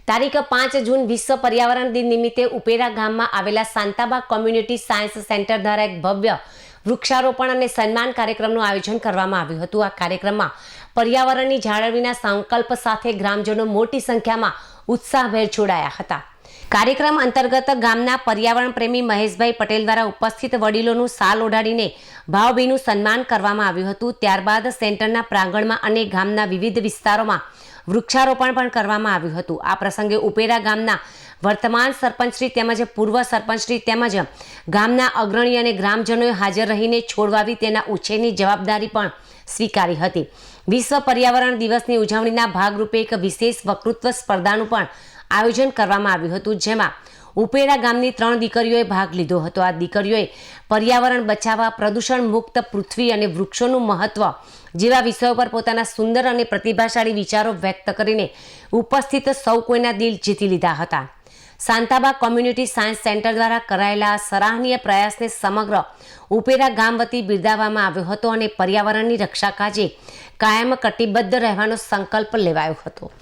તારીખ 5 જૂન વિશ્વ પર્યાવરણ દિન નિમિત્તે ઉપેરા ગામમાં આવેલા શાંતાબા કોમ્યુનિટી સાયન્સ સેન્ટર દ્વારા એક ભવ્ય વૃક્ષારોપણ અને સન્માન કાર્યક્રમનું આયોજન કરવામાં આવ્યું હતું। આ કાર્યક્રમમાં પર્યાવરણની જાળવણીના સંકલ્પ સાથે ગ્રામજનો મોટી સંખ્યામાં ઉત્સાહભેર જોડાયા હતા। કાર્યક્રમ અંતર્ગત ગામના પર્યાવરણ પ્રેમી મહેશભાઈ પટેલ દ્વારા ઉપસ્થિત વડીલોનું શાલ ઓઢાડીને ભાવભીનું સન્માન કરવામાં આવ્યું હતું। ત્યારબાદ સેન્ટરના પ્રાંગણમાં અને ગામના વિવિધ વિસ્તારોમાં વૃક્ષારોપણ પણ કરવામાં આવ્યું હતું। આ પ્રસંગે ઉપેરા ગામના વર્તમાન સરપંચશ્રી તેમજ પૂર્વ સરપંચશ્રી તેમજ ગામના અગ્રણી અને ગ્રામજનોએ હાજર રહીને છોડ વાવી તેના ઉછેરની જવાબદારી પણ સ્વીકારી હતી। વિશ્વ પર્યાવરણ દિવસની ઉજવણીના ભાગરૂપે એક વિશેષ વક્તૃત્વ સ્પર્ધાનું પણ આયોજન કરવામાં આવ્યું હતું, જેમાં ઉપેરા ગામની 3 દીકરીઓએ ભાગ લીધો હતો। આ દીકરીઓએ પર્યાવરણ બચાવવા, પ્રદૂષણ મુક્ત પૃથ્વી અને વૃક્ષોનું મહત્વ જેવા વિષયો પર પોતાના સુંદર અને પ્રતિભાશાળી વિચારો વ્યક્ત કરીને ઉપસ્થિત સૌ કોઈના દિલ જીતી લીધા હતા। શાંતાબા કોમ્યુનિટી સાયન્સ સેન્ટર દ્વારા કરાયેલા સરાહનીય પ્રયાસને સમગ્ર ઉપેરા ગામ વતી બિરદાવવામાં આવ્યો હતો અને પર્યાવરણની રક્ષા કાજે કાયમ કટિબદ્ધ રહેવાનો સંકલ્પ લેવાયો હતો।